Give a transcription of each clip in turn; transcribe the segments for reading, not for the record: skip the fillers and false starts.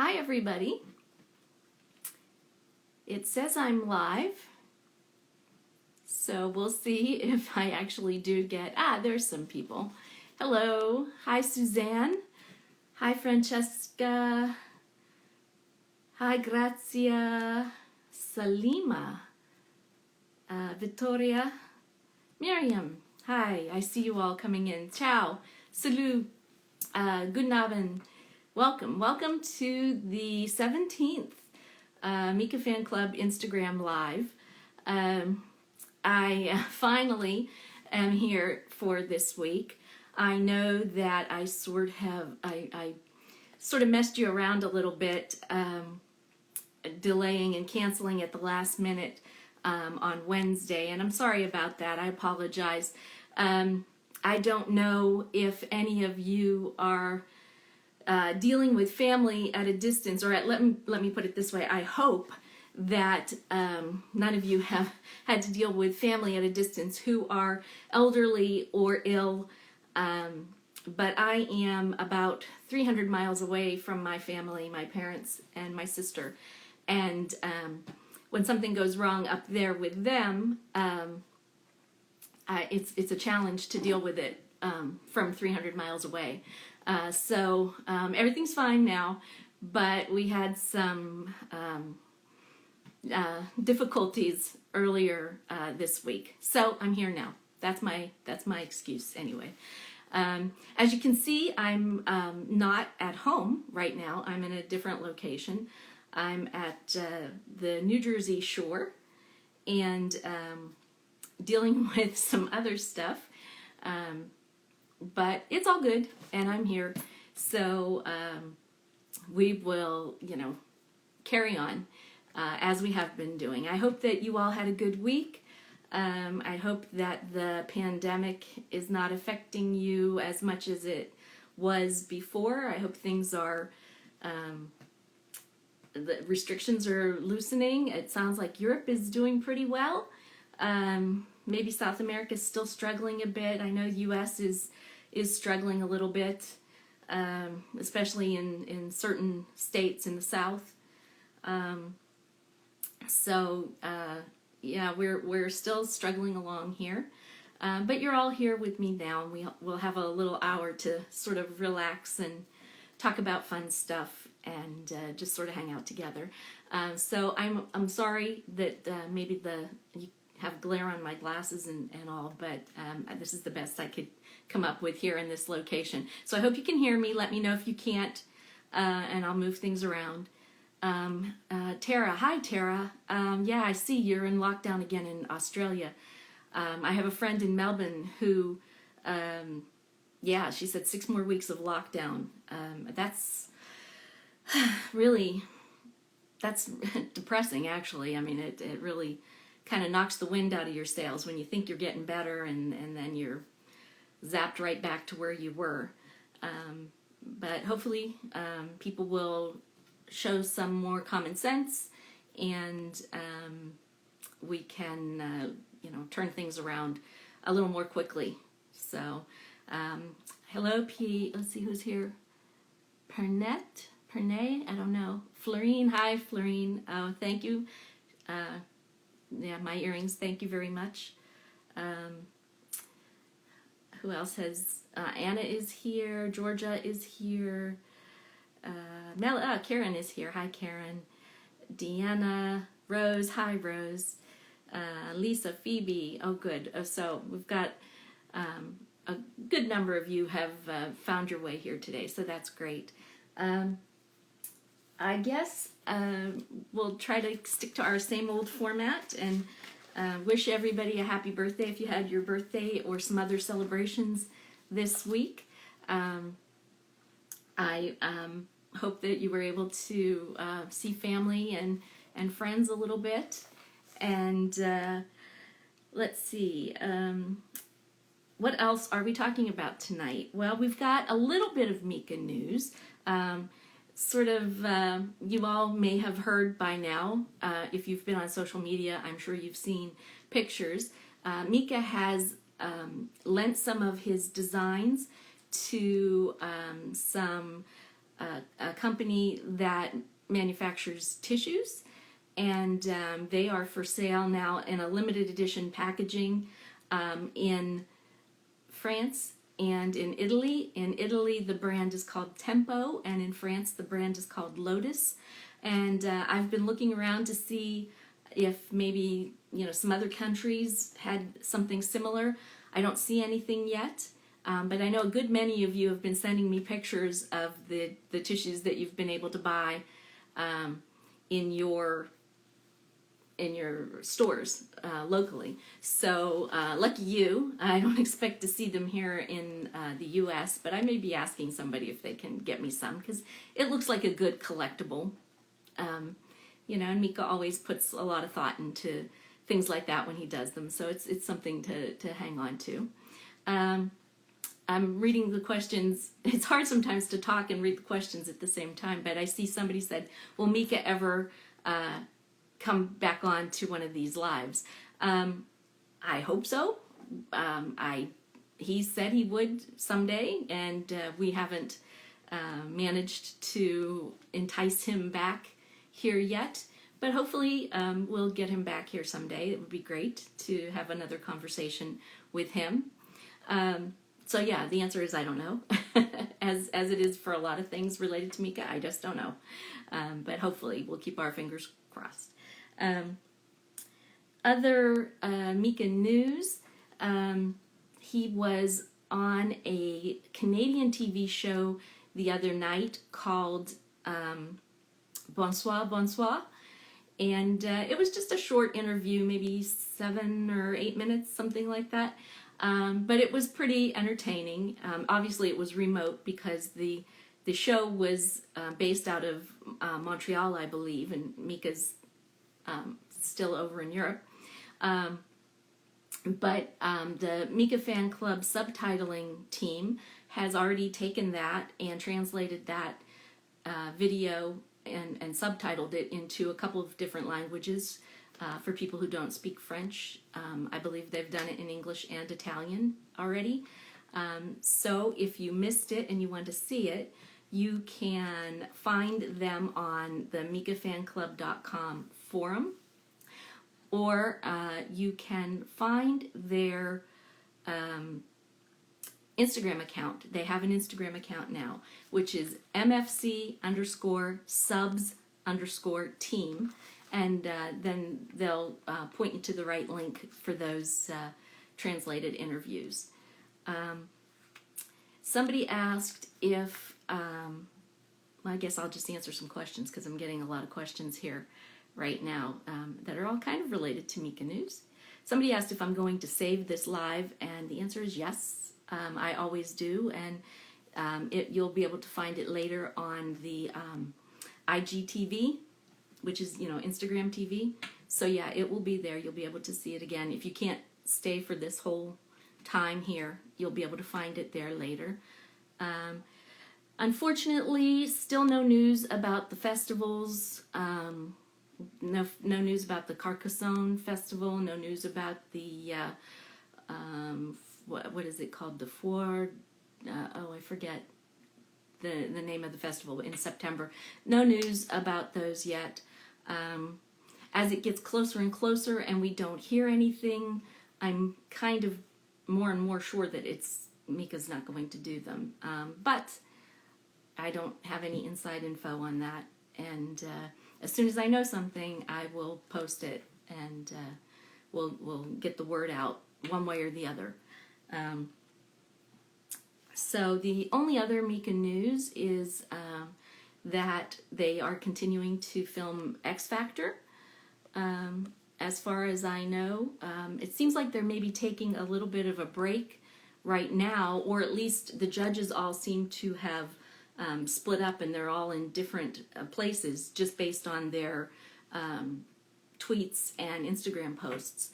Hi everybody. It says I'm live, so we'll see if I actually do get, there's some people. Hello. Hi Suzanne. Hi Francesca. Hi Grazia. Salima. Vittoria. Miriam. Hi, I see you all coming in. Ciao. Salut. Guten Abend. Welcome to the 17th Mika Fan Club Instagram Live. I finally am here for this week. I know that I sort of messed you around a little bit, delaying and canceling at the last minute on Wednesday, and I'm sorry about that. I apologize. I don't know if any of you are dealing with family at a distance, or let me put it this way. I hope that none of you have had to deal with family at a distance who are elderly or ill, but I am about 300 miles away from my family, my parents and my sister, and when something goes wrong up there with them, it's a challenge to deal with it from 300 miles away. So everything's fine now, but we had some difficulties earlier this week. So I'm here now. That's my excuse anyway. As you can see, I'm not at home right now. I'm in a different location. I'm at the New Jersey shore and dealing with some other stuff. But it's all good, and I'm here, so we will, carry on as we have been doing. I hope that you all had a good week. I hope that the pandemic is not affecting you as much as it was before. I hope things are, the restrictions are loosening. It sounds like Europe is doing pretty well. Maybe South America is still struggling a bit. I know the U.S. is struggling a little bit, especially in certain states in the South. Yeah, we're still struggling along here, but you're all here with me now, and we'll have a little hour to sort of relax and talk about fun stuff and just sort of hang out together. So I'm sorry that maybe you have glare on my glasses and all, but this is the best I could come up with here in this location. So I hope you can hear me. Let me know if you can't, and I'll move things around. Tara, hi Tara. Yeah, I see you're in lockdown again in Australia. I have a friend in Melbourne who, yeah, she said 6 more weeks of lockdown. That's really, that's depressing actually. I mean, it really kind of knocks the wind out of your sails when you think you're getting better and then you're zapped right back to where you were. But hopefully people will show some more common sense, and we can turn things around a little more quickly. So hello P, let's see who's here. Pernay, I don't know. Florine, hi Florine. Oh, thank you. Yeah, my earrings, thank you very much. Who else has, Anna is here, Georgia is here, Karen is here, hi Karen, Deanna, Rose, hi Rose, Lisa, Phoebe, oh good, so we've got a good number of you have found your way here today, so that's great. I guess we'll try to stick to our same old format and wish everybody a happy birthday if you had your birthday or some other celebrations this week. I hope that you were able to see family and friends a little bit. And let's see, what else are we talking about tonight? Well, we've got a little bit of Mika news. You all may have heard by now, if you've been on social media, I'm sure you've seen pictures. Mika has lent some of his designs to some a company that manufactures tissues, and they are for sale now in a limited edition packaging in France and in Italy. In Italy, the brand is called Tempo, and in France, the brand is called Lotus. And I've been looking around to see if maybe some other countries had something similar. I don't see anything yet, but I know a good many of you have been sending me pictures of the tissues that you've been able to buy in your stores locally. So lucky you. I don't expect to see them here in the US, but I may be asking somebody if they can get me some, because it looks like a good collectible. And Mika always puts a lot of thought into things like that when he does them, so it's something to hang on to. I'm reading the questions. It's hard sometimes to talk and read the questions at the same time, but I see somebody said, will Mika ever come back on to one of these lives? I hope so. He said he would someday, and we haven't managed to entice him back here yet, but hopefully we'll get him back here someday. It would be great to have another conversation with him. So yeah, the answer is I don't know. as it is for a lot of things related to Mika, I just don't know. But hopefully we'll keep our fingers crossed. Other Mika news, he was on a Canadian TV show the other night called Bonsoir, Bonsoir. And it was just a short interview, maybe 7 or 8 minutes, something like that. But it was pretty entertaining. Obviously, it was remote because the show was based out of Montreal, I believe, and Mika's still over in Europe. But the Mika Fan Club subtitling team has already taken that and translated that video and subtitled it into a couple of different languages for people who don't speak French. I believe they've done it in English and Italian already. So if you missed it and you want to see it, you can find them on the MikaFanClub.com forum, or you can find their Instagram account. They have an Instagram account now, which is MFC_subs_team, and then they'll point you to the right link for those translated interviews. Somebody asked if, I guess I'll just answer some questions because I'm getting a lot of questions here right now that are all kind of related to Mika news. Somebody asked if I'm going to save this live, and the answer is yes. I always do, and you'll be able to find it later on the IGTV, which is, Instagram TV. So yeah, it will be there. You'll be able to see it again. If you can't stay for this whole time here, you'll be able to find it there later. Unfortunately, still no news about the festivals. No news about the Carcassonne Festival. No news about the what is it called? The Foire. I forget the name of the festival in September. No news about those yet. As it gets closer and closer and we don't hear anything, I'm kind of more and more sure that Mika's not going to do them. But I don't have any inside info on that. And as soon as I know something, I will post it, and we'll get the word out one way or the other. So the only other Mika news is that they are continuing to film X Factor. As far as I know, it seems like they're maybe taking a little bit of a break right now, or at least the judges all seem to have split up and they're all in different places just based on their tweets and Instagram posts.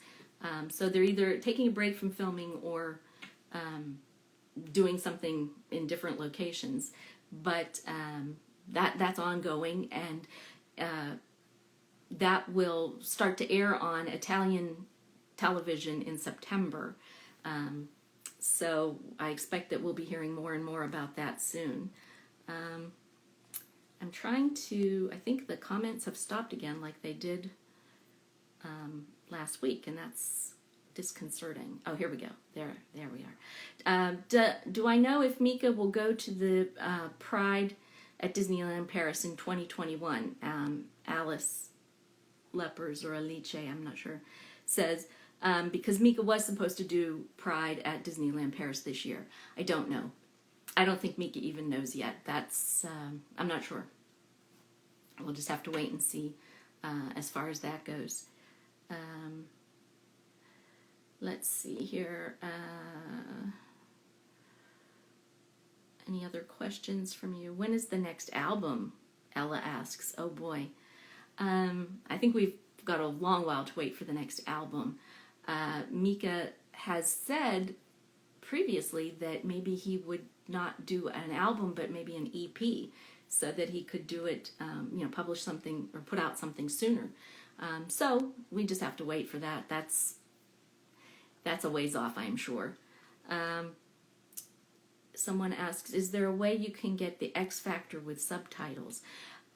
So they're either taking a break from filming or doing something in different locations. But that's ongoing, and that will start to air on Italian television in September. So I expect that we'll be hearing more and more about that soon. I'm trying to, I think the comments have stopped again like they did last week, and that's disconcerting. Oh, here we go. There we are. Do I know if Mika will go to the Pride at Disneyland Paris in 2021? Alice Lepers or Alice, I'm not sure, says, because Mika was supposed to do Pride at Disneyland Paris this year. I don't know. I don't think Mika even knows yet. I'm not sure. We'll just have to wait and see as far as that goes. Let's see here. Any other questions from you? When is the next album? Ella asks. Oh boy. I think we've got a long while to wait for the next album. Mika has said previously that maybe he would not do an album, but maybe an EP, so that he could do it, publish something or put out something sooner. So we just have to wait for that. That's a ways off, I'm sure. Someone asks, is there a way you can get the X Factor with subtitles?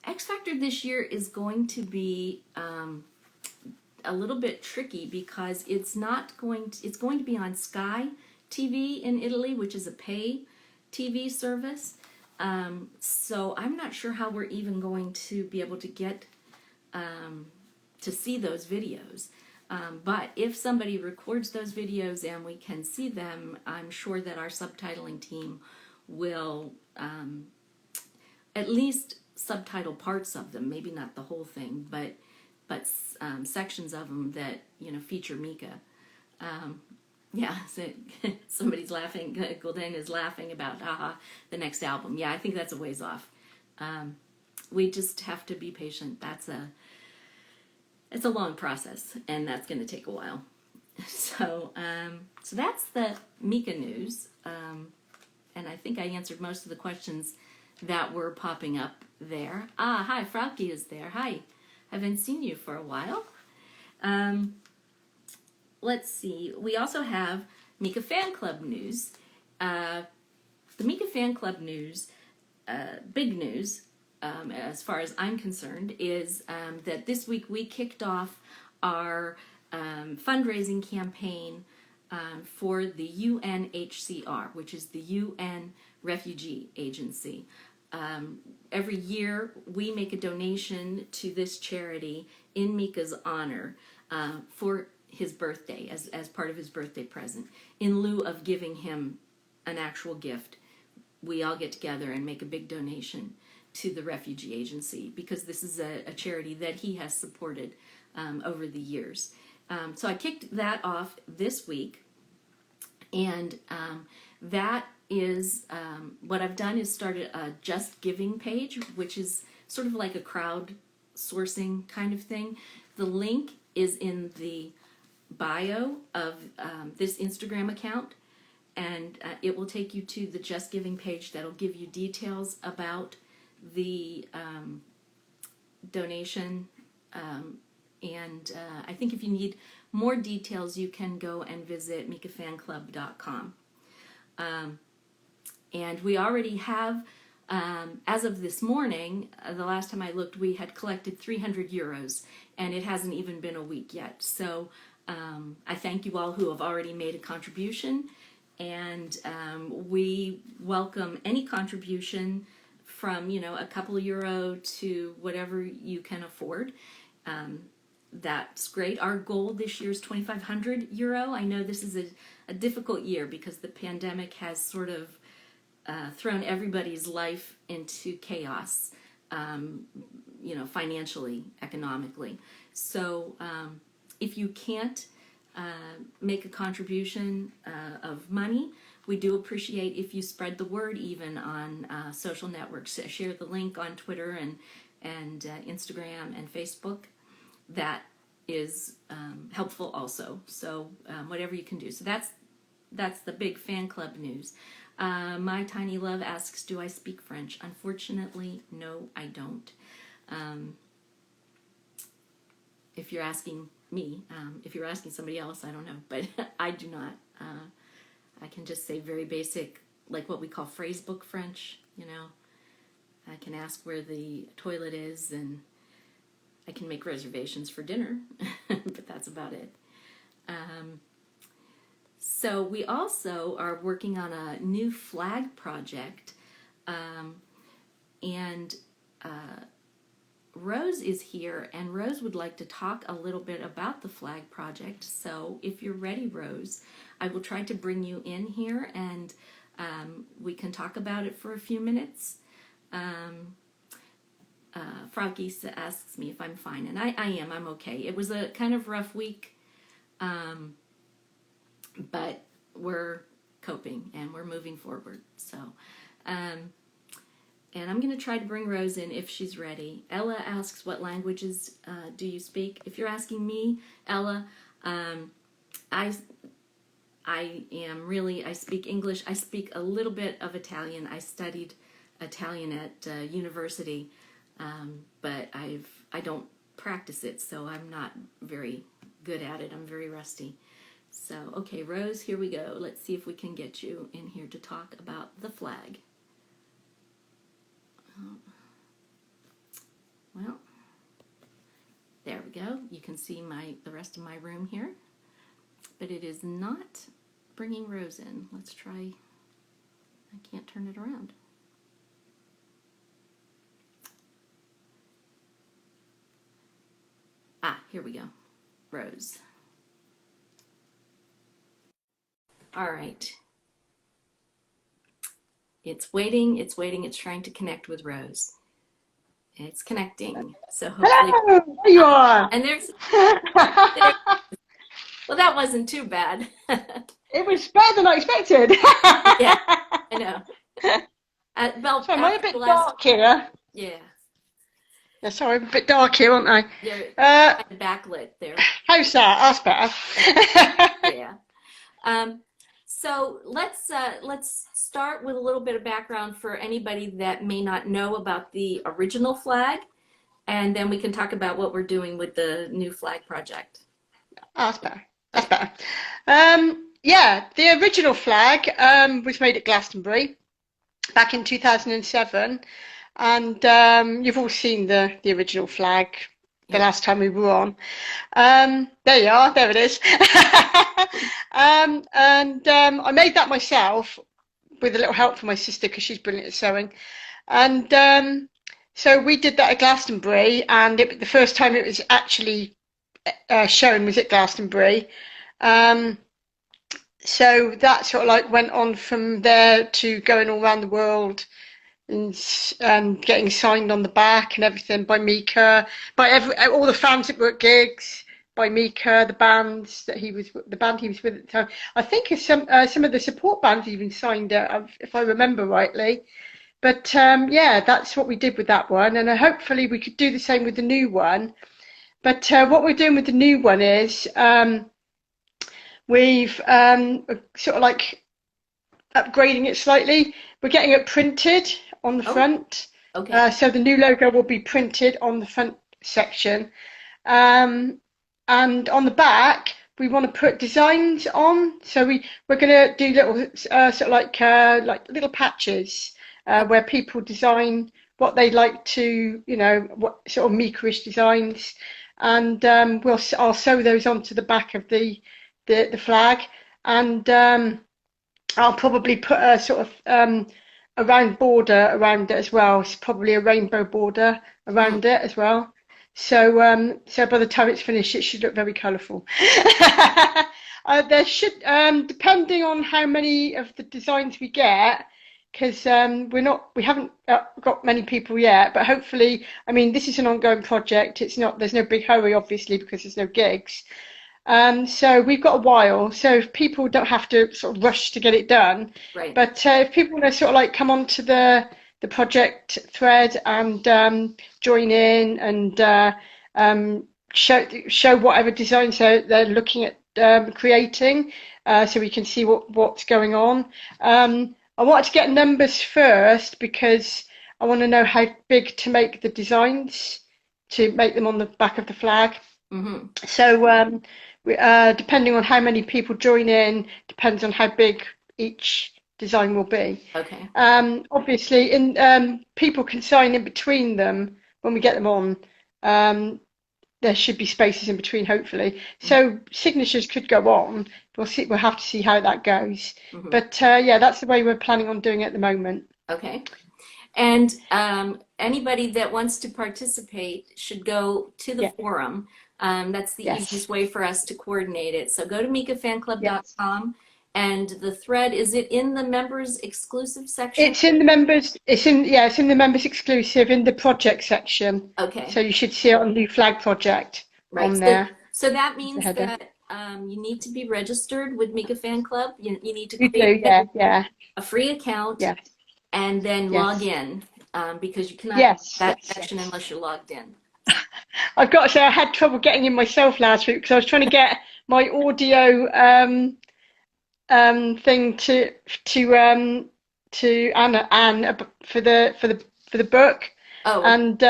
X Factor this year is going to be a little bit tricky because it's going to be on Sky TV in Italy, which is a pay TV service. So I'm not sure how we're even going to be able to get to see those videos. But if somebody records those videos and we can see them, I'm sure that our subtitling team will at least subtitle parts of them, maybe not the whole thing, but sections of them that feature Mika. Yeah, so somebody's laughing. Golden is laughing about the next album. Yeah, I think that's a ways off. We just have to be patient. It's a long process, and that's going to take a while. So that's the Mika news, and I think I answered most of the questions that were popping up there. Hi, Frauke is there. Hi, haven't seen you for a while. Let's see. We also have Mika Fan Club news. The Mika Fan Club news, big news, as far as I'm concerned, is that this week we kicked off our fundraising campaign for the UNHCR, which is the UN Refugee Agency. Every year we make a donation to this charity in Mika's honor for his birthday, as part of his birthday present. In lieu of giving him an actual gift, we all get together and make a big donation to the refugee agency, because this is a charity that he has supported over the years. So I kicked that off this week, and that is what I've done is started a Just Giving page, which is sort of like a crowd sourcing kind of thing. The link is in the bio of this Instagram account, and it will take you to the Just Giving page that'll give you details about the donation, and I think if you need more details, you can go and visit mikafanclub.com. And we already have, as of this morning, the last time I looked, we had collected 300 euros, and it hasn't even been a week yet. So I thank you all who have already made a contribution, and we welcome any contribution from a couple of euro to whatever you can afford. That's great. Our goal this year is 2,500 euro. I know this is a difficult year because the pandemic has sort of thrown everybody's life into chaos, financially, economically. So if you can't make a contribution of money, we do appreciate if you spread the word even on social networks. Share the link on Twitter and Instagram and Facebook. That is helpful also. So whatever you can do. So that's the big fan club news. My Tiny Love asks, do I speak French? Unfortunately, no, I don't. If you're asking me, if you're asking somebody else, I don't know, but I do not. I can just say very basic, like what we call phrasebook French, I can ask where the toilet is, and I can make reservations for dinner, but that's about it. So we also are working on a new flag project, and Rose is here, and Rose would like to talk a little bit about the flag project. So if you're ready, Rose, I will try to bring you in here, and we can talk about it for a few minutes. Froggy asks me if I'm fine, and I am. I'm okay. It was a kind of rough week, but we're coping and we're moving forward. So, and I'm going to try to bring Rose in if she's ready. Ella asks, what languages do you speak? If you're asking me, Ella, I speak English. I speak a little bit of Italian. I studied Italian at university, but I don't practice it, so I'm not very good at it. I'm very rusty. So, okay, Rose, here we go. Let's see if we can get you in here to talk about the flag. Well, there we go. You can see the rest of my room here, but it is not bringing Rose in. Let's try. I can't turn it around. Here we go. Rose. All right. It's waiting, it's waiting, it's trying to connect with Rose. It's connecting. So hopefully. Hello, there you are. And there's well, that wasn't too bad. It was better than I expected. Yeah, I know. Well, so am I a bit dark here? Yeah. Yeah, sorry, I'm a bit dark here, aren't I? You're kind of backlit there. How's that? That's better. Yeah. So let's start with a little bit of background for anybody that may not know about the original flag, and then we can talk about what we're doing with the new flag project. That's better. That's better. Yeah, the original flag was made at Glastonbury back in 2007, and you've all seen the original flag the last time we were on. There you are, there it is. I made that myself with a little help from my sister because she's brilliant at sewing. And so we did that at Glastonbury, and the first time it was actually shown was at Glastonbury. So that sort of like went on from there to going all around the world and getting signed on the back and everything by Mika, by all the fans that were at gigs, by Mika, the band he was with at the time. I think some of the support bands even signed it, if I remember rightly. But yeah, that's what we did with that one, and hopefully we could do the same with the new one. But what we're doing with the new one is we've sort of like upgrading it slightly. We're getting it printed on the front. Okay. So the new logo will be printed on the front section. And on the back, we want to put designs on. So we're going to do little sort of like little patches where people design what they like to, what sort of Mika-ish designs, and I'll sew those onto the back of the flag, and I'll probably put a sort of a round border around it as well. It's probably a rainbow border around it as well. So so by the time it's finished, it should look very colourful. There should, depending on how many of the designs we get, because we haven't got many people yet, but hopefully, I mean, this is an ongoing project. There's no big hurry, obviously, because there's no gigs. So we've got a while, so if people don't have to sort of rush to get it done. Right. But if people want to sort of like come onto the project thread and join in and show whatever designs they're looking at creating, so we can see what's going on. I wanted to get numbers first because I want to know how big to make the designs to make them on the back of the flag. Mm-hmm. So depending on how many people join in, depends on how big each design will be. Okay. Obviously, people can sign in between them when we get them on. Um, there should be spaces in between, hopefully. So signatures could go on. We'll see. We'll have to see how that goes. Mm-hmm. But yeah, that's the way we're planning on doing it at the moment. Okay. And anybody that wants to participate should go to the Yeah. forum. That's the Yes. easiest way for us to coordinate it. So go to Yes. mikafanclub.com and the thread, is it in the members exclusive section? It's in the members. It's in the members exclusive in the project section. So Okay, you should see it on New Flag Project right. on So, there. so that It's the means header. that you need to be registered with Mika Fan Club. You need to You create do, yeah, yeah, a free account yes, and then log yes, in because you cannot yes, that yes, section yes. unless you're logged in. I've got to say I had trouble getting in myself last week because I was trying to get my audio thing to Anne for the book, Oh, and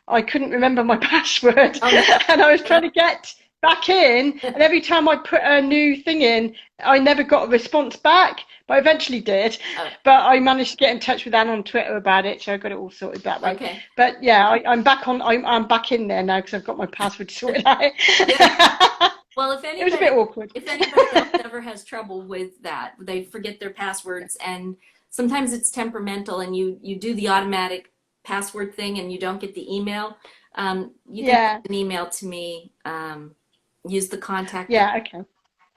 I couldn't remember my password, oh no. and I was trying to get back in, and every time I put a new thing in, I never got a response back, but I eventually did. Oh, But I managed to get in touch with Anne on Twitter about it, so I got it all sorted that way. okay. But yeah, I'm back on. I'm back in there now because I've got my password sorted out. Good. Well, It was a bit awkward. if anybody else ever has trouble with that, they forget their passwords, and sometimes it's temperamental, and you do the automatic password thing, and you don't get the email. You can Yeah, send an email to me. Use the contact yeah, okay,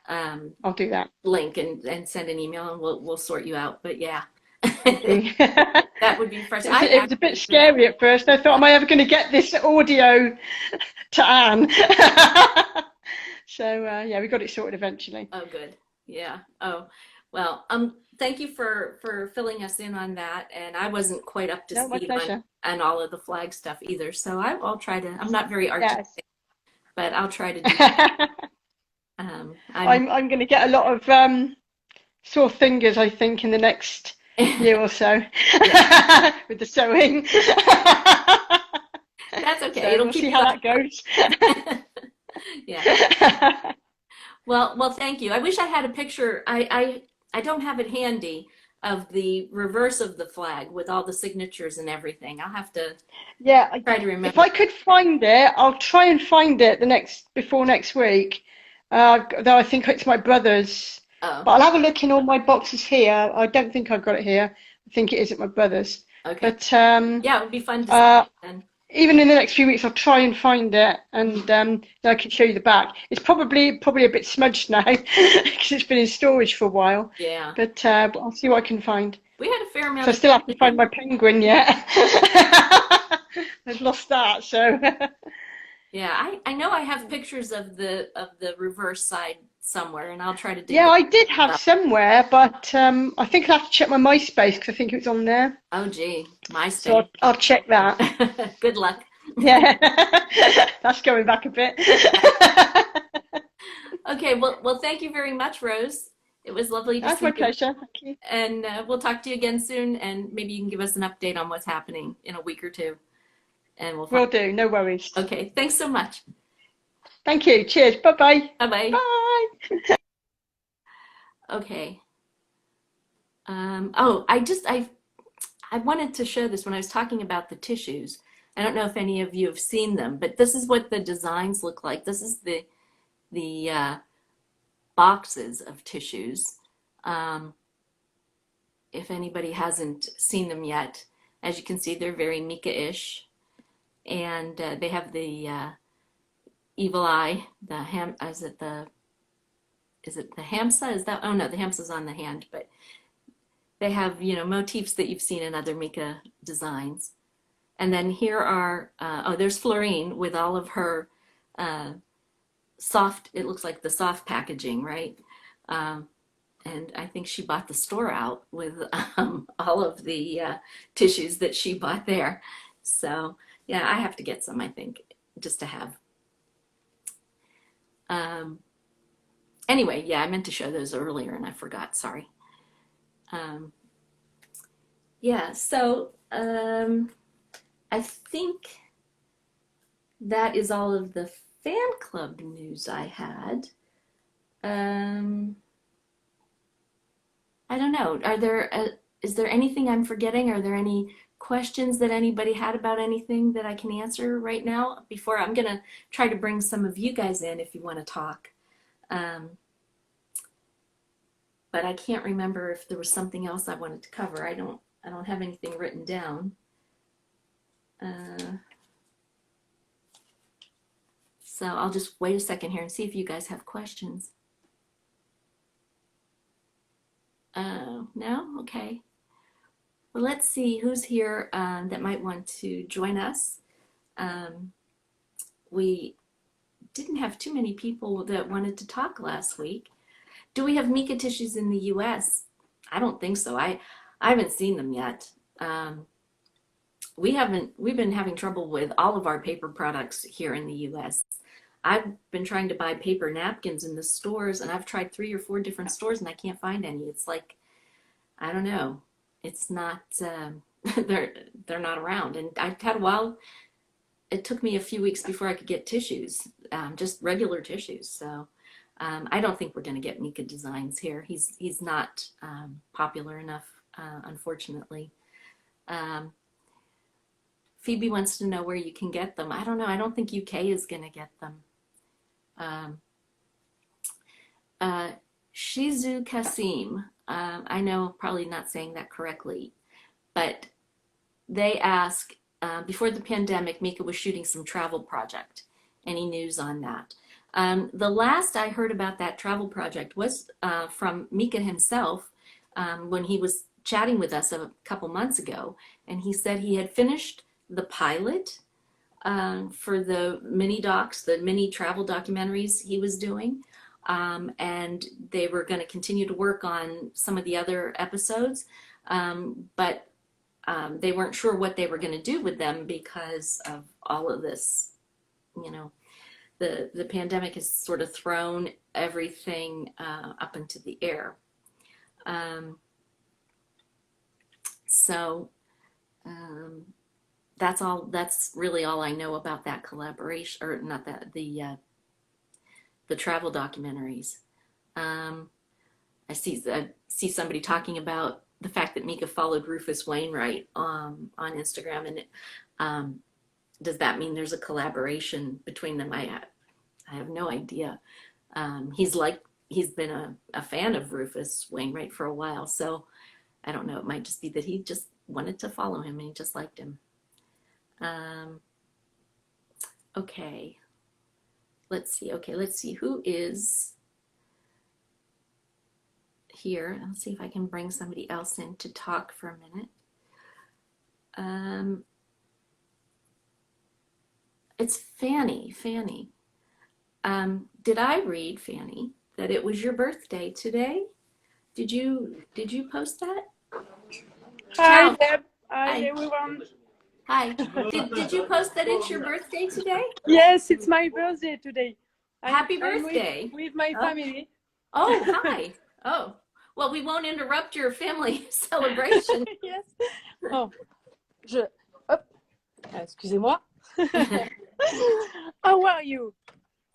um, I'll do that. link and send an email, and we'll sort you out. But yeah, Thank you. that would be frustrating. I It was a bit actually scary at first. I thought, am I ever going to get this audio to Anne? So yeah, we got it sorted eventually. Oh, good. Yeah. Oh, well, thank you for filling us in on that. And I wasn't quite up to No, my speed pleasure. on all of the flag stuff either. So I'll try to, I'm not very Yes. artistic, but I'll try to do, I'm, I'm going to get a lot of sore fingers, I think, in the next year or so yeah, with the sewing. that's okay. So It'll we'll keep see you how that goes. up. Yeah. Well, thank you. I wish I had a picture. I don't have it handy of the reverse of the flag with all the signatures and everything. I'll have to Yeah, try to if remember. I could find it, I'll try and find it the next before next week. Though I think it's my brother's, Oh, but I'll have a look in all my boxes here. I don't think I've got it here. I think it is at my brother's. okay. But Yeah, it would be fun to see uh, then. even in the next few weeks, I'll try and find it, and then I can show you the back. It's probably a bit smudged now because it's been in storage for a while. Yeah. But I'll see what I can find. We had a fair So amount I of still have to find changes. my penguin yet. I've lost that, so Yeah, I know I have pictures of the reverse side somewhere, and I'll try to dig yeah, those I did have up. somewhere, but I think I'll have to check my MySpace because I think it was on there. Oh, gee, So MySpace. I'll check that. Good luck. Yeah, that's going back a bit. Okay, well, thank you very much, Rose. It was lovely to That's see my you, pleasure. Thank you. and we'll talk to you again soon, and maybe you can give us an update on what's happening in a week or two, and we'll find. Will do. No worries. Okay, thanks so much. Thank you. Cheers. Bye-bye. Bye bye. Bye. Okay. Oh, I wanted to show this when I was talking about the tissues. I don't know if any of you have seen them, but this is what the designs look like. This is the boxes of tissues. Um, if anybody hasn't seen them yet, as you can see, they're very Mika-ish, and they have the evil eye. The ham is it the hamsa? Is that? Oh no, the hamsa's on the hand, but they have motifs that you've seen in other Mika designs. And then here are oh, there's Florine with all of her uh, soft. It looks like the soft packaging, right? Um, and I think she bought the store out with all of the tissues that she bought there. So yeah, I have to get some, I think, just to have. Um, anyway, yeah, I meant to show those earlier and I forgot. Sorry. Um, yeah, so I think that is all of the fan club news I had. Um, I don't know. Is there anything I'm forgetting? Are there any questions that anybody had about anything that I can answer right now? Before I'm gonna try to bring some of you guys in if you want to talk. Um, but I can't remember if there was something else I wanted to cover. I don't have anything written down. Uh, so I'll just wait a second here and see if you guys have questions. No? Okay. Well, let's see who's here that might want to join us. Um, we didn't have too many people that wanted to talk last week. Do we have Mika tissues in the US? I don't think so. I haven't seen them yet. Um, we've been having trouble with all of our paper products here in the US. I've been trying to buy paper napkins in the stores and I've tried 3 or 4 different stores and I can't find any. It's like, I don't know. It's not, they're, they're not around. And I had a while, it took me a few weeks before I could get tissues, just regular tissues. So I don't think we're going to get Mika designs here. He's not popular enough, unfortunately. Um, Phoebe wants to know where you can get them. I don't know. I don't think UK is going to get them. Um, uh, Shizu Kasim. I know, probably not saying that correctly, but they ask before the pandemic, Mika was shooting some travel project. Any news on that? The last I heard about that travel project was from Mika himself when he was chatting with us a couple months ago, and he said he had finished the pilot for the mini docs, the mini travel documentaries he was doing. And they were going to continue to work on some of the other episodes, but they weren't sure what they were going to do with them because of all of this. You know, the pandemic has sort of thrown everything up into the air. Um, so that's all. That's really all I know about that collaboration, or not that the travel documentaries. Um, I see somebody talking about the fact that Mika followed Rufus Wainwright on Instagram, and does that mean there's a collaboration between them? I have no idea. He's been a fan of Rufus Wainwright for a while, so I don't know. It might just be that he just wanted to follow him and he just liked him. Um, okay, let's see. Okay, let's see who is here. Let's see if I can bring somebody else in to talk for a minute. It's Fanny. Fanny. Did I read, Fanny, that it was your birthday today? Did you post that? Hi, Ciao. Deb. Hi, Hi. everyone. Hi. Did you post that it's your birthday today? Yes, it's my birthday today. Happy I'm birthday. with my Oh, family. oh, hi. Oh, well, we won't interrupt your family celebration. Yes. Oh, hop. Excusez-moi. How are you?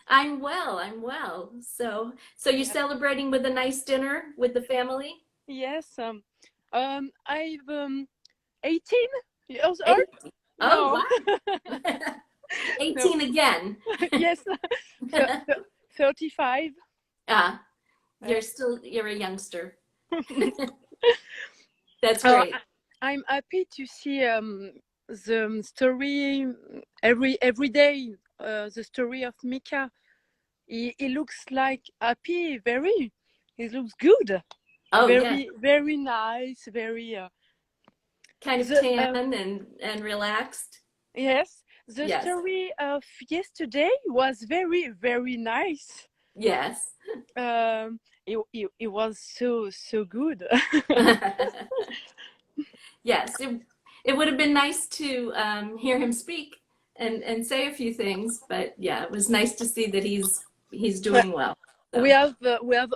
I'm well. I'm well. So you're celebrating with a nice dinner with the family? Yes. I'm 18 years old. 18. Oh, No. wow. No. 18 again. Yes. 35. Ah, you're a youngster. That's Uh, great. I'm happy to see the story every day. The story of Mika. He looks like happy. Very. He looks good. Oh, yeah. Very nice. Very. Kind of The tan and relaxed. Yes. The Yes. story of yesterday was very nice. Yes. It was so good. Yes. It would have been nice to hear him speak and say a few things, but yeah, it was nice to see that he's Well, doing well. we So. have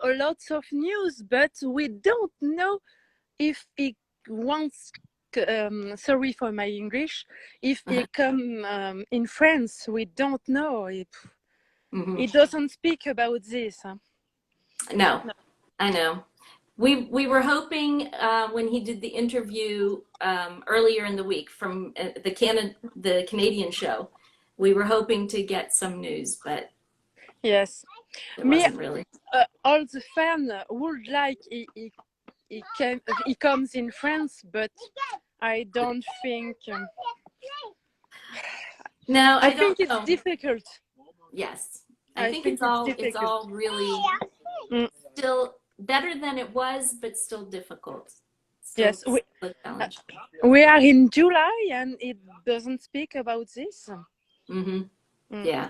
a lot of news, but we don't know if he wants. Sorry for my English. If he come in France, we don't know. Mhm. He doesn't speak about this. Huh? No, I know. We were hoping when he did the interview earlier in the week from the Canadian show, we were hoping to get some news, but Yes. there Me, wasn't really. all the fan would like he comes in France, but I don't think. No, I I don't think it's know. difficult. Yes, I I think think it's it's difficult. all really Mm. still better than it was, but still difficult. Yes, Still a challenge. we are in July and it doesn't speak about this. Mm-hmm. Mm. Yeah.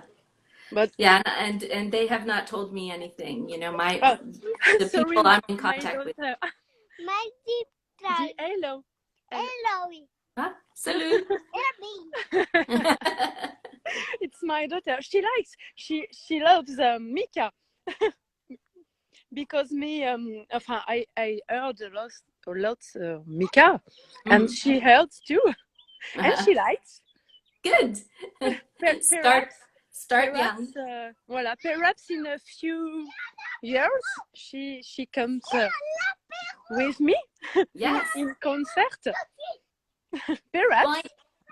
But Yeah, and they have not told me anything. You know, oh, the sorry, people I'm in my contact with. daughter. Hello. Ah, salut. It's my daughter. She loves Mika because enfin, I heard a lot Mika, and she heard too, and she likes. Good. Perhaps Start young. Voilà, perhaps in a few years she comes with me Yes. in concert. Perhaps. Well,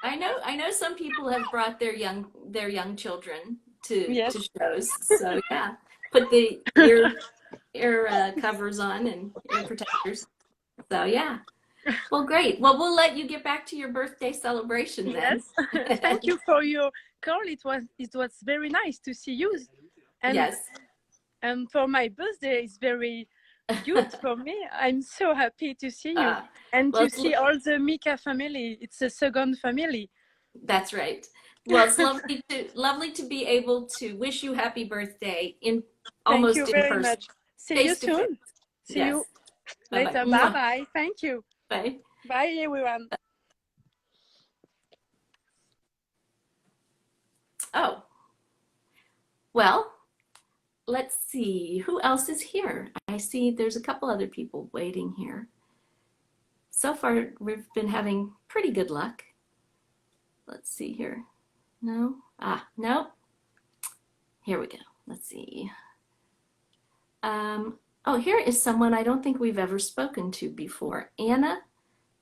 I know some people have brought their young children to Yes. shows. So yeah, put the ear covers on and ear protectors. So yeah. Well, great. Well, we'll let you get back to your birthday celebration then. Yes. Thank you for your call. It was very nice to see you. And yes. And for my birthday, it's very good for me. I'm so happy to see you and well, to see all the Mika family. It's a second family. That's right. Well, it's lovely to be able to wish you happy birthday in almost Thank you in very person. Much. See you soon. See yes. you Bye-bye. later. Bye-bye. Thank you. Bye. Bye, everyone. Oh. Well, let's see. Who else is here? I see there's a couple other people waiting here. So far, we've been having pretty good luck. Let's see here. No? No. Here we go. Let's see. Oh, here is someone I don't think we've ever spoken to before. Anna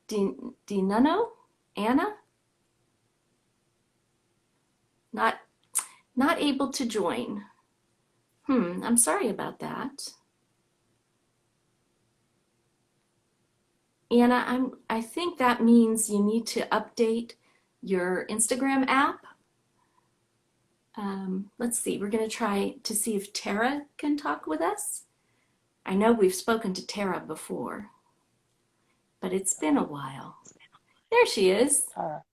DiNunno? Anna? Not able to join. I'm sorry about that. Anna, I think that means you need to update your Instagram app. Let's see, we're going to try to see if Tara can talk with us. I know we've spoken to Tara before, but it's been a while. There she is. Tara.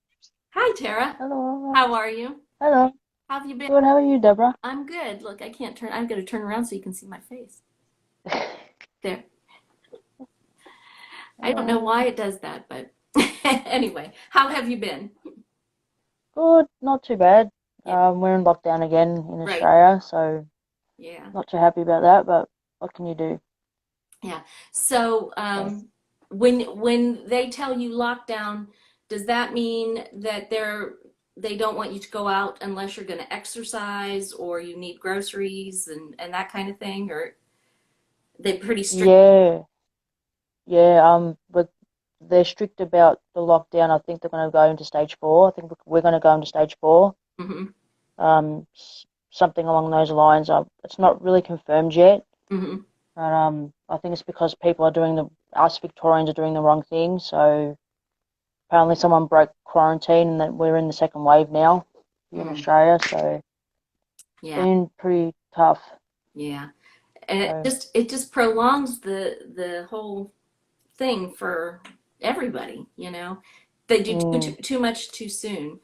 Hi, Tara. Hello. How are you? Hello. How have you been? Good. How are you, Deborah? I'm good. Look, I'm going to turn around so you can see my face. There. I don't know why it does that, but anyway, how have you been? Good. Not too bad. Yeah. We're in lockdown again in Right. Australia, so Yeah. not too happy about that, but what can you do? Yeah. So, when they tell you lockdown, does that mean that they don't want you to go out unless you're going to exercise or you need groceries and that kind of thing, or they pretty strict? Yeah. But they're strict about the lockdown. I think they're going to go into stage 4. I think we're going to go into stage 4. Mm-hmm. Something along those lines. It's not really confirmed yet. Mm-hmm. But I think it's because people us Victorians are doing the wrong thing. So apparently someone broke quarantine and that we're in the second wave now in Australia. So it's been pretty tough. Yeah. And it just prolongs the whole thing for everybody, you know. They do too much too soon.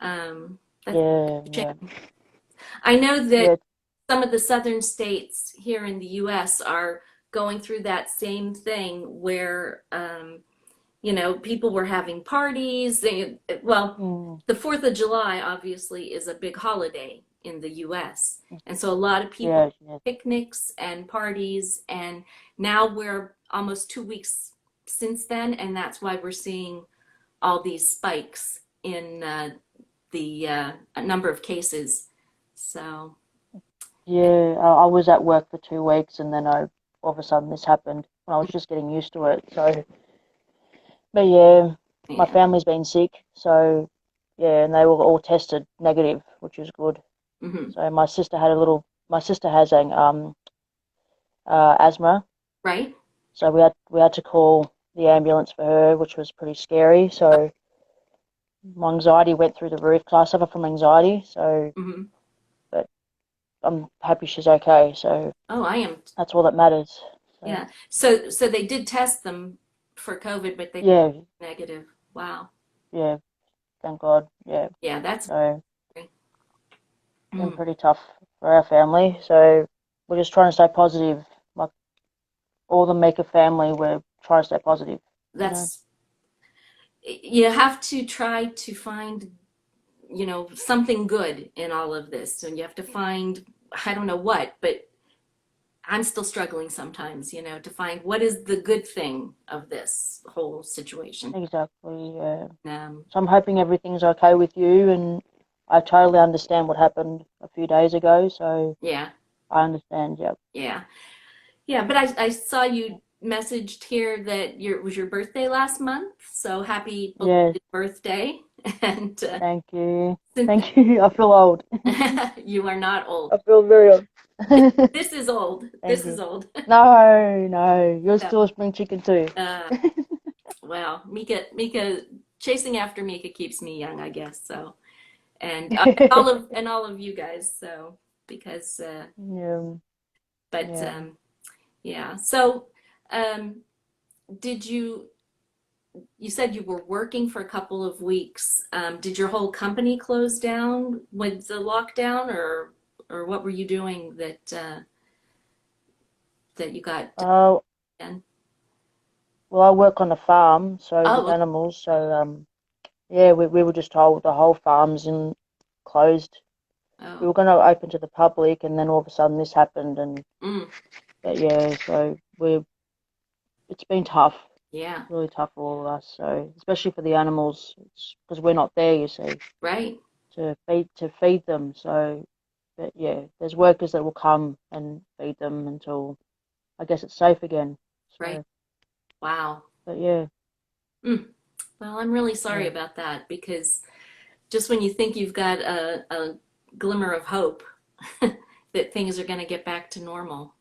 Yeah. I know that some of the southern states here in the US are going through that same thing where you know, people were having parties. The 4th of July obviously is a big holiday in the US. And so a lot of people picnics and parties, and now we're almost 2 weeks since then, and that's why we're seeing all these spikes in the number of cases. So I was at work for 2 weeks, and then all of a sudden this happened. when I was just getting used to it. So, but yeah, my Yeah. family's been sick, so yeah, and they were all tested negative, which is good. Hmm. So my sister has asthma, Right? so we had to call the ambulance for her, which was pretty scary. So my anxiety went through the roof because I suffer from anxiety. So, Hmm. but I'm happy she's okay. So Oh, I am. that's all that matters. So Yeah. So they did test them for COVID, but they yeah, were negative. Wow. yeah, thank God. Yeah. Yeah, that's So great. it's been Mm, pretty tough for our family. So we're just trying to stay positive. Like all the Mika family, we're trying to stay positive. You know. that's you have to try to find, something good in all of this. And you have to find, I don't know what, but I'm still struggling sometimes, to find what is the good thing of this whole situation. Exactly. Yeah. Um, So I'm hoping everything's okay with you, and I totally understand what happened a few days ago. So yeah, I understand. Yep. yeah, yeah. But I saw you messaged here that it was your birthday last month. So happy Yes. belated birthday. And Thank you. since Thank you. I feel old. you are not old. I feel very old. This is old. Thank This is you. old. No, no, you're No. still a spring chicken too. Uh, well, Mika, chasing after Mika keeps me young, I guess. So, and all of you guys. So, because, Yeah, but yeah. yeah. So, um, did you said you were working for a couple of weeks. Did your whole company close down with the lockdown, or what were you doing that you got Uh, done? well, I work on a farm, so with Oh, animals. So yeah, we were just told the whole farm's in closed. We oh, were going to open to the public, and then all of a sudden this happened, and mm, but yeah, so it's been tough, yeah, really tough for all of us. So especially for the animals, it's because we're not there, you see, right, to feed them. So, but yeah, there's workers that will come and feed them until I guess it's safe again. right. So, Wow. but yeah, Mm. Well, I'm really sorry yeah, about that because just when you think you've got a glimmer of hope that things are going to get back to normal,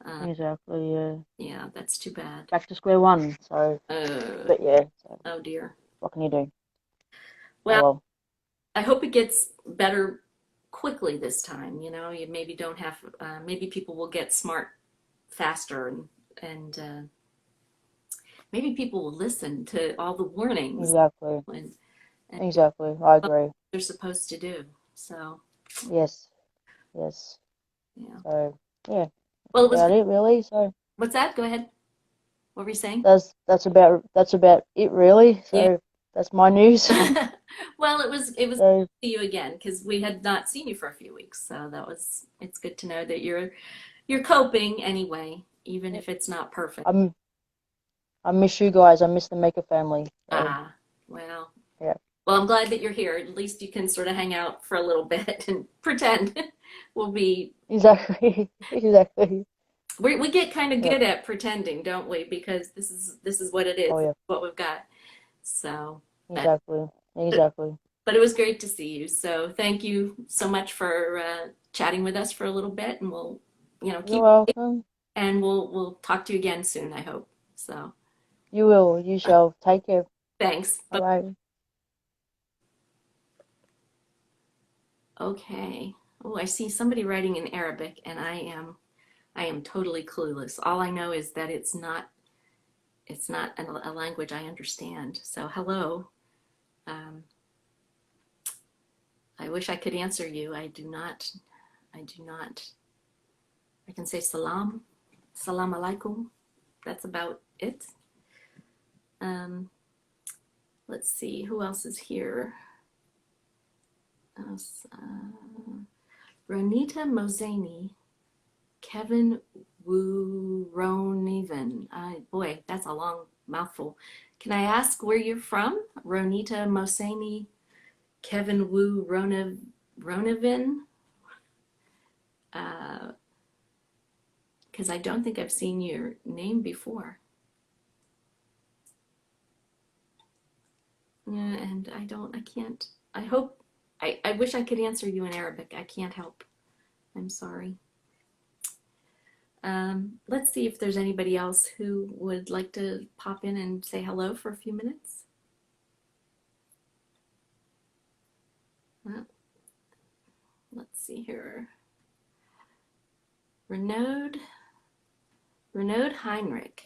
uh, exactly. Yeah, yeah, that's too bad. back to square one. So, Uh, but yeah, so oh dear. what can you do? Oh Well, well. I hope it gets better quickly this time. You maybe don't have, maybe people will get smart faster and maybe people will listen to all the warnings Exactly. and do Exactly. I what agree. they're supposed to do. So, Yes. Yes. yeah. So yeah, Well, that's it was, about it really. So what's that? Go ahead. What were you saying? that's about it really. Yeah. So that's my news. Well, it was good So to see you again because we had not seen you for a few weeks. So it's good to know that you're coping anyway, even if it's not perfect. I'm I miss you guys. I miss the Maker family. So Ah, well. yeah. Well, I'm glad that you're here. At least you can sort of hang out for a little bit and pretend we'll be. Exactly. Exactly. We get kind of Yep. good at pretending, don't we? Because this is what it is, Oh yeah. what we've got. So, but Exactly. Exactly. but it was great to see you. So thank you so much for chatting with us for a little bit, and we'll, You're keep welcome. and we'll talk to you again soon, I hope. So You will. You shall. Take care. thanks. Bye bye. Okay. Oh, I see somebody writing in Arabic, and I am totally clueless. All I know is that it's not a language I understand. So hello. Um, I wish I could answer you. I do not. I do not. I can say salam alaikum. That's about it. Um, let's see who else is here. Uh, Ronita Moseni, Kevin Wuroniven. Boy, that's a long mouthful. Can I ask where you're from? Ronita Moseni, Kevin Wuroniven. Uh, because I don't think I've seen your name before. And I can't, I wish I could answer you in Arabic. I can't help. I'm sorry. Let's see if there's anybody else who would like to pop in and say hello for a few minutes. Let's see here. Renaud Heinrich.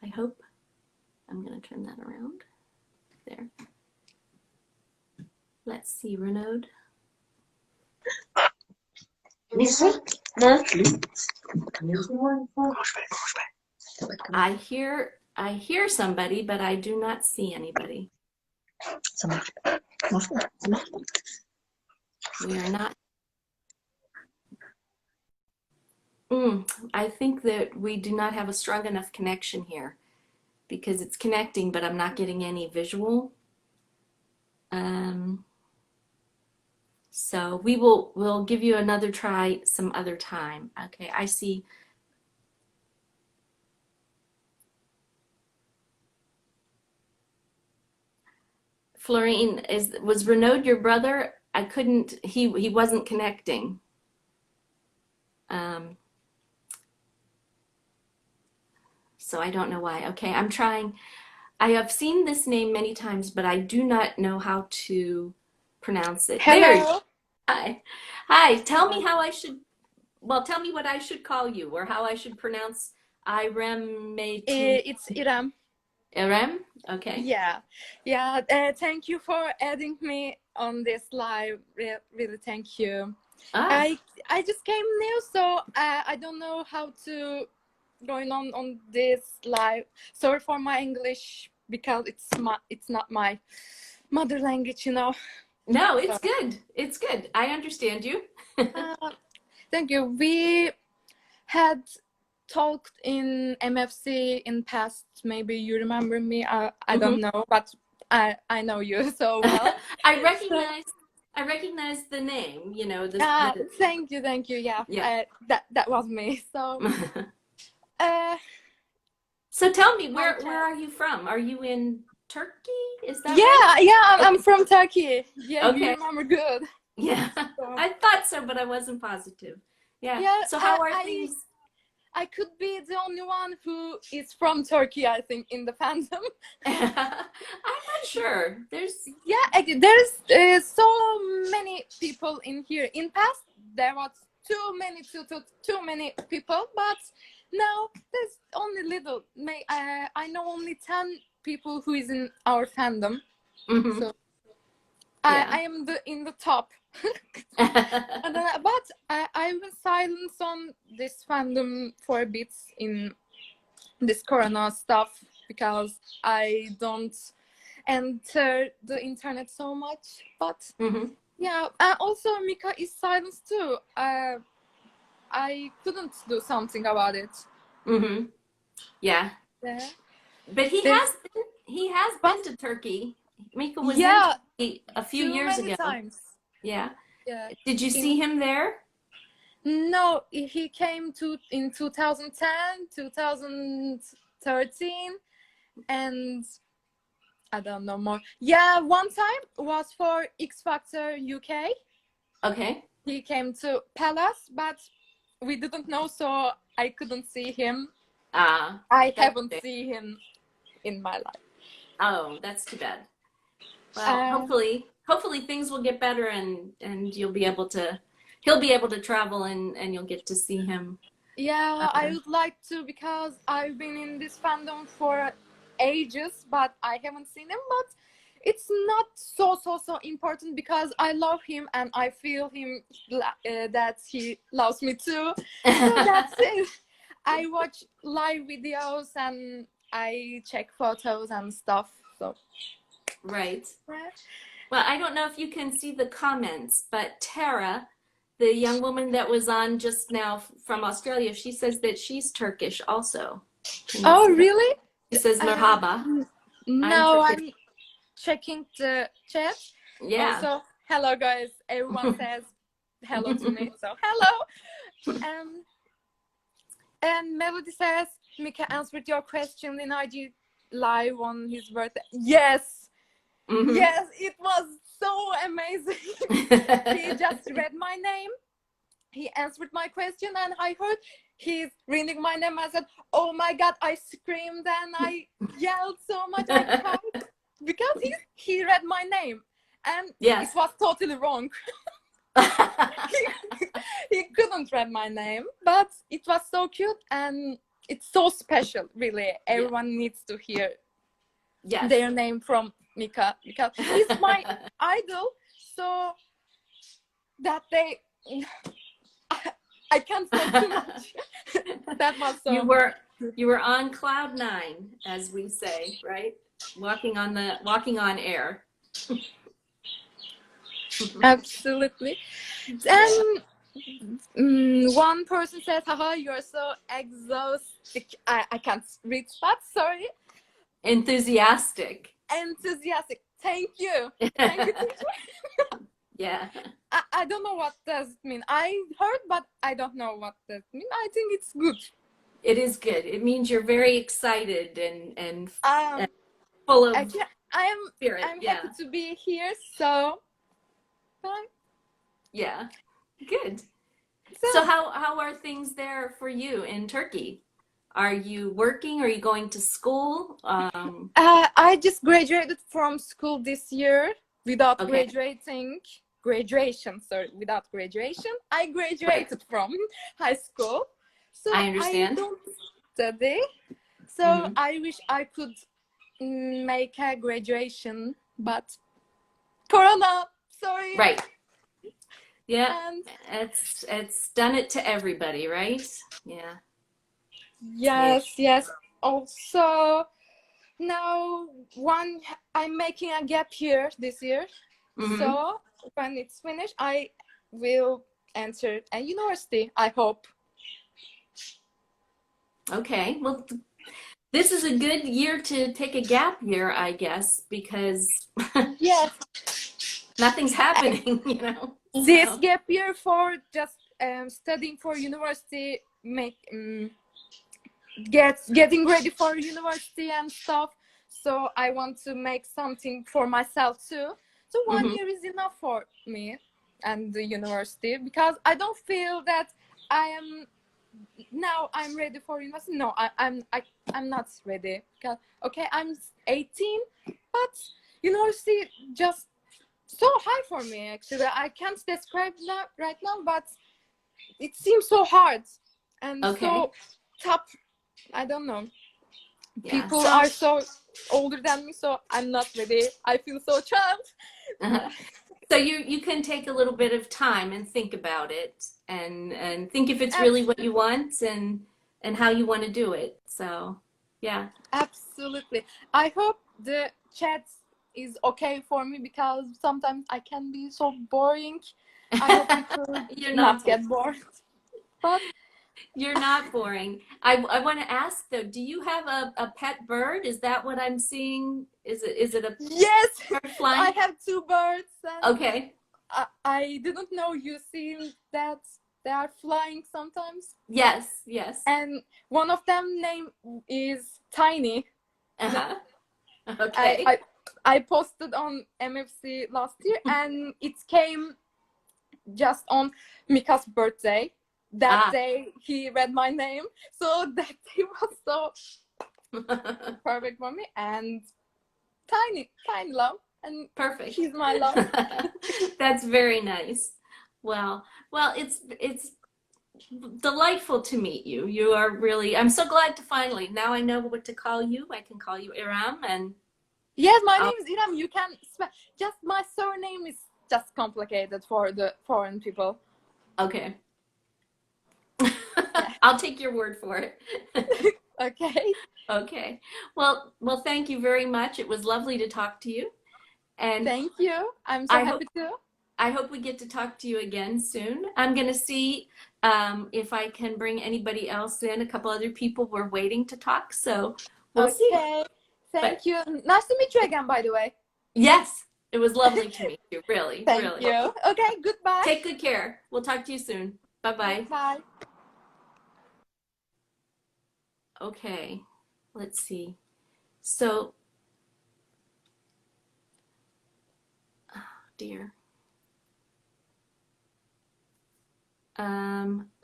I hope I'm going to turn that around. There. Let's see, Renaud. I hear somebody, but I do not see anybody. We are not. I think that we do not have a strong enough connection here because it's connecting, but I'm not getting any visual. So we'll give you another try some other time. Okay, I see. Florine, was Renaud your brother? I couldn't, he wasn't connecting. So I don't know why. Okay, I'm trying. I have seen this name many times, but I do not know how to pronounce it. Hello. There. Hi. Hi. Tell me how I should, well, tell me what I should call you or how I should pronounce Irem. It's Irem. Irem? Okay. Yeah. Thank you for adding me on this live. Really, thank you. I just came new, so I don't know how to going on this live. Sorry for my English because it's not my mother language, you know. No, it's good. It's good. I understand you. Thank you. We had talked in MFC in past. Maybe you remember me. I don't know, but I know you so well. I recognize the name. You know. Thank you. Yeah. That was me. So. So tell me, where are you from? Are you in Turkey? Is that right? Yeah, I'm from Turkey. Yeah, okay. You remember good. Yeah, so. I thought so, but I wasn't positive. Yeah. So how are things? I could be the only one who is from Turkey, I think, in the fandom. I'm not sure. There's so many people in here. In past, there was too many people, but now there's only little. I know only 10 people who is in our fandom. Mm-hmm. So I am in the top. But I've been silent on this fandom for a bit in this corona stuff because I don't enter the internet so much. But yeah, also Mika is silent too. I couldn't do something about it. Yeah. But he has been to Turkey. Mika was in Turkey a few years ago. Times. Yeah. Did you see him there? No, he came in 2010, 2013, and I don't know more. Yeah, one time was for X Factor UK. Okay. He came to Palace, but we didn't know, so I couldn't see him. I haven't seen him in my life. Oh, that's too bad. Well, hopefully things will get better and he'll be able to travel and you'll get to see him. Yeah, I would like to because I've been in this fandom for ages, but I haven't seen him. But it's not so important because I love him and I feel him that he loves me too. So that's it. I watch live videos and I check photos and stuff. So. Right. Well, I don't know if you can see the comments, but Tara, the young woman that was on just now from Australia, she says that she's Turkish also. Oh, really? She says merhaba. No, I'm checking the chat. Yeah. Also, hello guys. Everyone says hello to me. So hello. And Melody says, Mika answered your question in IG live on his birthday. Yes, Mhm. yes, it was so amazing. He just read my name. He answered my question, and I heard he's reading my name. I said, "Oh my God!" I screamed and I yelled so much. I cried because he read my name, and Yes. it was totally wrong. He couldn't read my name, but it was so cute and it's so special. Really, everyone needs to hear Yes. their name from Mika because he's my idol. So that day, I can't say too much. That was so. You were on cloud 9, as we say, right? Walking on air. Absolutely. And one person says, haha, you're so exhausted. I can't read that, sorry. Enthusiastic. Enthusiastic. Thank you. Thank you, teacher. Yeah. I don't know what does it mean. I heard, but I don't know what that means. I think it's good. It is good. It means you're very excited and full of spirit. I'm happy to be here, so bye. Yeah. Good. So how are things there for you in Turkey? Are you working? Are you going to school? I just graduated from school this year without Okay. without graduation. I graduated from high school. So I understand. I don't study. So I wish I could make a graduation, but Corona, sorry. Right. Yeah. And it's done it to everybody, right? Yeah. yes. Also, now I'm making a gap year this year. So when it's finished, I will enter a university, I hope. Okay. Well, this is a good year to take a gap year, I guess, because Yes, nothing's happening, this So. gap year for just studying for university, getting ready for university and stuff. So I want to make something for myself too. So 1 year is enough for me and the university, because I don't feel that I'm ready for university. No, I'm not ready because I'm 18, but university just so high for me. Actually, I can't describe that right now, but it seems so hard and so tough. I don't know. Yeah. People are so older than me, so I'm not ready. I feel so child. So you can take a little bit of time and think about it and think if it's really what you want and how you want to do it. So yeah. Absolutely. I hope the chat is okay for me because sometimes I can be so boring. I hope you could not get bored. But you're not boring. I want to ask though, do you have a pet bird? Is that what I'm seeing? Is it a yes, bird flying? I have 2 birds. And okay. I didn't know you seen that they are flying sometimes. Yes. And one of them name is Tiny. Okay. I posted on MFC last year and it came just on Mika's birthday. That day he read my name, so that day was so perfect for me. And Tiny love, and perfect. She's my love. That's very nice. Well, it's delightful to meet you. You are really. I'm so glad to finally. Now I know what to call you. I can call you Iram, and yes, my name is Iram. You can just my surname is just complicated for the foreign people. Okay. I'll take your word for it. Okay. Well, thank you very much. It was lovely to talk to you. And thank you. I'm so happy to. I hope we get to talk to you again soon. I'm going to see if I can bring anybody else in. A couple other people were waiting to talk, so we'll see. Thank you. Nice to meet you again, by the way. Yes, it was lovely to meet you. Really, Thank you. Okay, goodbye. Take good care. We'll talk to you soon. Bye-bye. Bye. Okay, let's see. So, oh dear.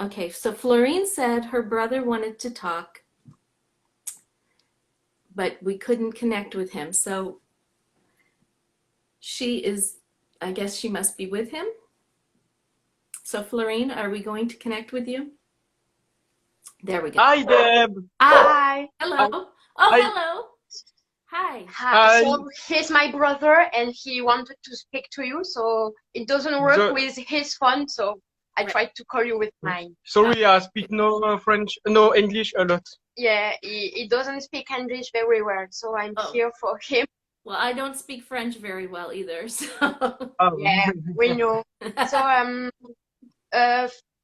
Okay, so Florine said her brother wanted to talk, but we couldn't connect with him. So she is, I guess she must be with him. So Florine, are we going to connect with you? There we go. Hi, Deb. Hi. Hello. Oh, Hi. hello. Hi. Hi. Hi. So he's my brother and he wanted to speak to you, so it doesn't work The- with his phone, so I Right. tried to call you with mine. Sorry, I speak no French, no English a lot. Yeah, he doesn't speak English very well, so I'm Oh. here for him. Well, I don't speak French very well either, so. Oh. Yeah, we know. So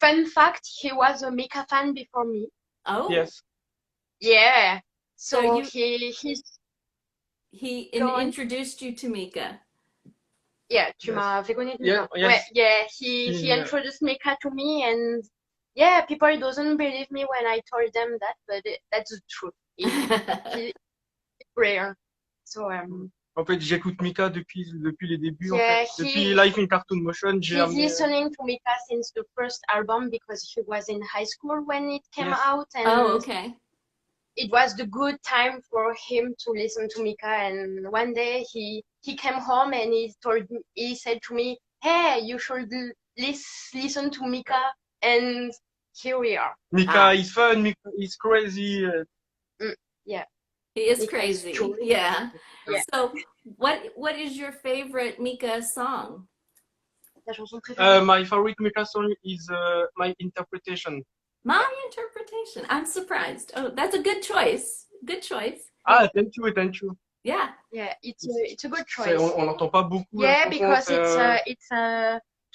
fun fact, he was a Mika fan before me. Oh, Yes. Yeah. So So you- he's he Go on. introduced you to Mika. yeah, tu Yes. m'as fait connaître Yeah, Mika. yes. Yeah, he Yeah. introduced Mika to me, and yeah, people doesn't believe me when I told them that, but that's the truth. He's rare. So En fait, j'écoute Mika depuis les débuts. En Yeah, fait. Depuis Life in Cartoon Motion, j'ai he's amené. listening to Mika since the first album because he was in high school when it came Yes. out, and Oh, okay. it was the good time for him to listen to Mika. And one day he came home and he said to me, "Hey, you should listen to Mika." And here we are. Mika is fun. Mika is crazy. He is Mika is crazy. true. Yeah. Yeah. So, what is your favorite Mika song? Ta chanson préférée? My favorite Mika song is My Interpretation. My interpretation. I'm surprised. Oh, that's a good choice. Good choice. Ah, thank you, thank you. Yeah. Yeah, it's a good C'est- choice. on n'entend pas beaucoup. la Yeah, chanson, because c'est, it's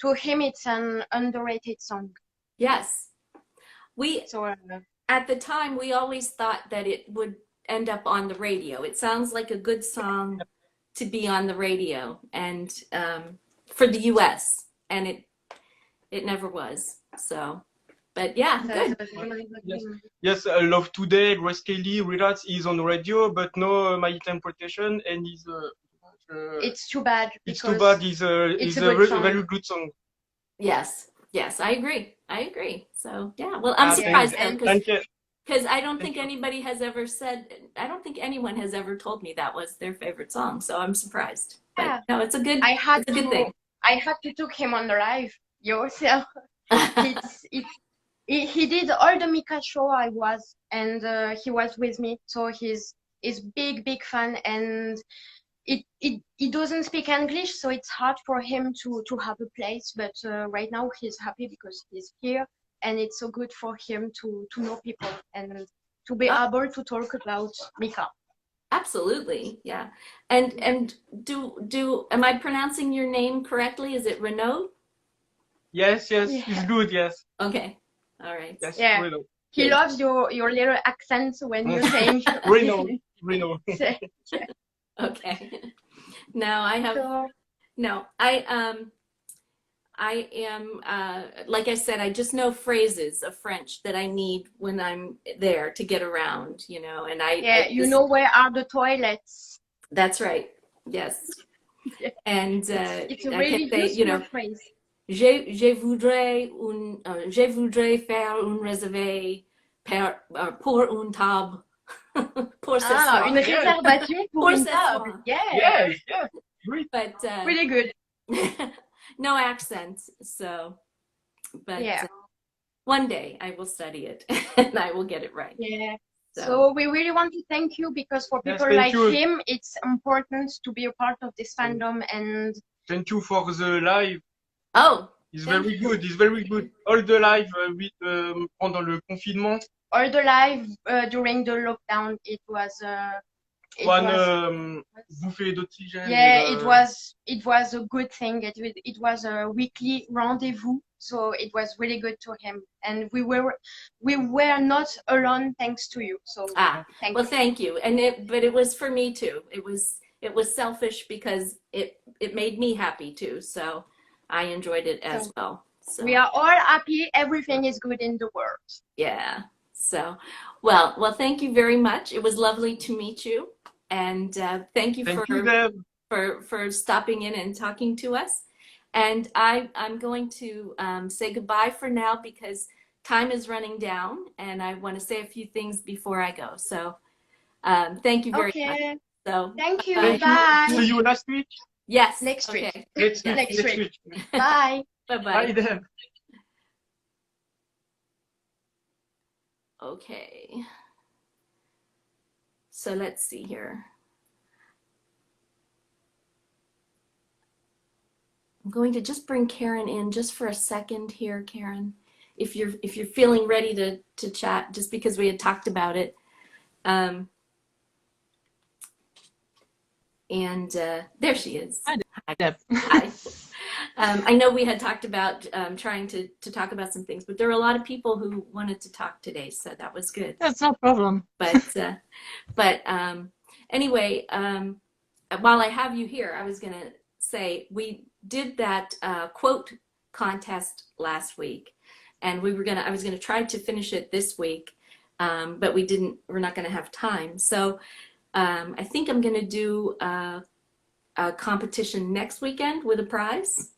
to him it's an underrated song. Yes. We So at the time we always thought that it would end up on the radio. It sounds like a good song to be on the radio and for the US, and it never was. So, but yeah, good. Yes. Yes, Love Today, Grace Kelly, Relax is on the radio, but no My Interpretation, and is it's too bad it's because too bad. Is it's a a good very, song. very good song. Yes. Yes, I agree. I agree. So, yeah. Well, I'm Ah, surprised and- though, Thank you. because I don't Thank think you. anybody has ever said, I don't think anyone has ever told me that was their favorite song. So I'm surprised. But Yeah. no, it's a good, I had it's a good to thing. I had to took him on the live yourself. He did all the Mika show I was, and he was with me, so he's big fan, and he doesn't speak English, so it's hard for him to have a place, but right now he's happy because he's here, and it's so good for him to know people and to be able to talk about Mika. Absolutely. Yeah. And am I pronouncing your name correctly? Is it Renaud? Yes, yes, Yeah. it's good. Yes, Okay. All right. yes. Yeah. Reno, He Good. loves your little accents when you're saying Reno, Reno. Okay. Now I have So, no, I am like I said, I just know phrases of French that I need when I'm there to get around, you know, and yeah, you know where are the toilets. That's right. Yes. Yeah. And It's a I really can say, you know, useful phrase. je voudrais faire un réservé pour une table pour ce Ah, soir. une réservation pour Pour une ce table. soir. Yeah, Yes, yes. Great. But really good. no accent, so but Yeah. one day I will study it and I will get it right. Yeah. So, So we really want to thank you because for Yes, people thank like you. him, it's important to be a part of this fandom, and Thank you for the live. oh, It's Thank very you. good. It's very good. All the live pendant le confinement. all the live during the lockdown, it was Bouffée d'oxygène. yeah, it was a good thing. It was a weekly rendezvous, so it was really good to him, and we were not alone thanks to you. So thank well, you. thank you. And but it was for me too. It was selfish because it made me happy too. So I enjoyed it as So well. So We are all happy. Everything is good in the world. yeah. So, well, thank you very much. It was lovely to meet you, and thank you Thank you, Deb. for stopping in and talking to us. And I'm going to say goodbye for now because time is running down, and I want to say a few things before I go. So, thank you very much. Okay. So, Thank you. bye. Thank you. Bye. See you next week. Yes. Next week. Okay. Next week. Next Next week. week. Bye. Bye-bye. Bye, Deb. Okay. So let's see here. I'm going to just bring Karen in just for a second here, Karen. If you're feeling ready to chat, just because we had talked about it. And there she is. Hi, Deb. Hi. I know we had talked about trying to talk about some things, but there were a lot of people who wanted to talk today, so that was good. That's no problem. But anyway, while I have you here, I was going to say we did that quote contest last week, and I was gonna try to finish it this week, but we're not gonna have time. So I think I'm gonna do a competition next weekend with a prize.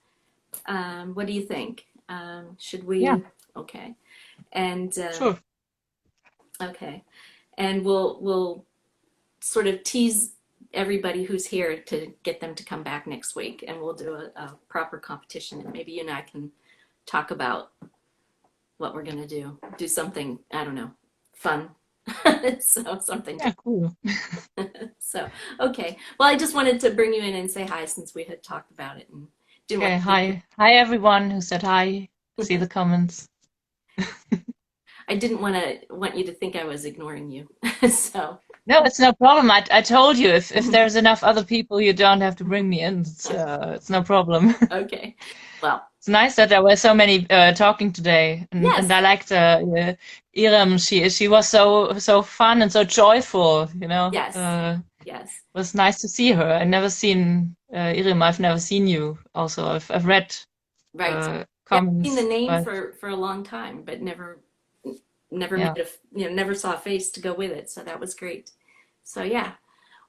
What do you think? Should we? Yeah. Okay. And Sure. okay. And we'll sort of tease everybody who's here to get them to come back next week, and we'll do a proper competition, and maybe you and I can talk about what we're gonna do something, I don't know, fun. So something. Yeah, cool. So okay, well, I just wanted to bring you in and say hi since we had talked about it, and didn't Okay, want hi everyone who said hi. See the comments. I didn't want you to think I was ignoring you. So No, it's no problem. I told you if there's enough other people, you don't have to bring me in. It's no problem. okay, well, It's nice that there were so many talking today, yes. and I liked Irem. She was so fun and so joyful. You know. Yes. Yes. It was nice to see her. I never seen Irem. I've never seen you. Also, I've read Right. Yeah, comments. I've seen the name but for a long time, but never Yeah. met never saw a face to go with it. So that was great. So yeah,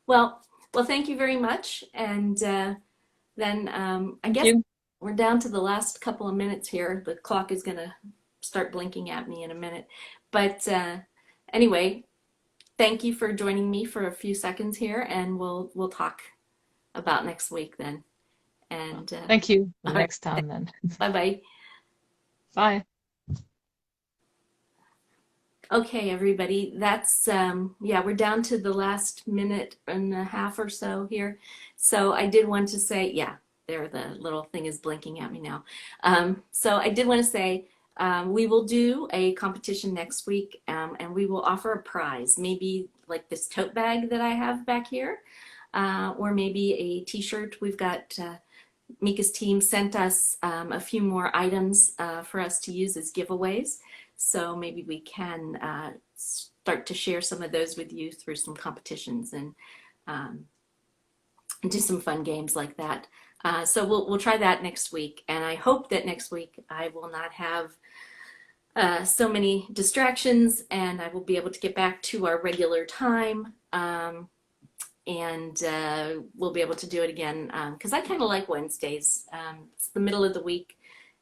well, thank you very much. And then I Thank guess you. we're down to the last couple of minutes here. The clock is gonna start blinking at me in a minute. But anyway, thank you for joining me for a few seconds here, and we'll talk about next week then. And Thank you. all Next time then. bye-bye. Bye. Okay, everybody, that's yeah, we're down to the last minute and a half or so here. So I did want to say, yeah, there, the little thing is blinking at me now. So I did want to say we will do a competition next week, and we will offer a prize, maybe like this tote bag that I have back here, or maybe a t-shirt. We've got Mika's team sent us a few more items for us to use as giveaways. So maybe we can start to share some of those with you through some competitions and do some fun games like that. So we'll try that next week. And I hope that next week I will not have so many distractions, and I will be able to get back to our regular time. And we'll be able to do it again because I kind of like Wednesdays. It's the middle of the week,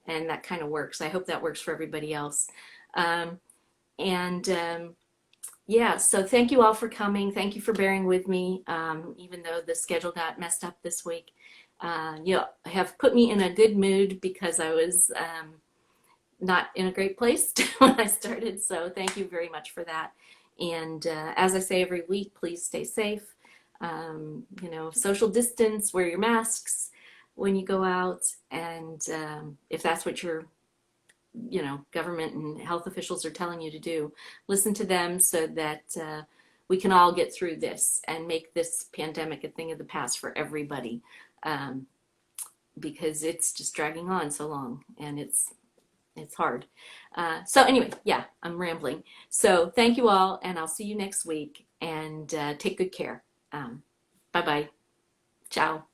and that kind of works. I hope that works for everybody else. Yeah, so thank you all for coming. Thank you for bearing with me, even though the schedule got messed up this week. You have put me in a good mood because I was not in a great place when I started. So thank you very much for that. And as I say every week, please stay safe. Social distance, wear your masks when you go out, and if that's what your government and health officials are telling you to do, listen to them so that we can all get through this and make this pandemic a thing of the past for everybody, because it's just dragging on so long and it's hard. So anyway, yeah, I'm rambling. So thank you all, and I'll see you next week, and take good care. Bye-bye. Ciao.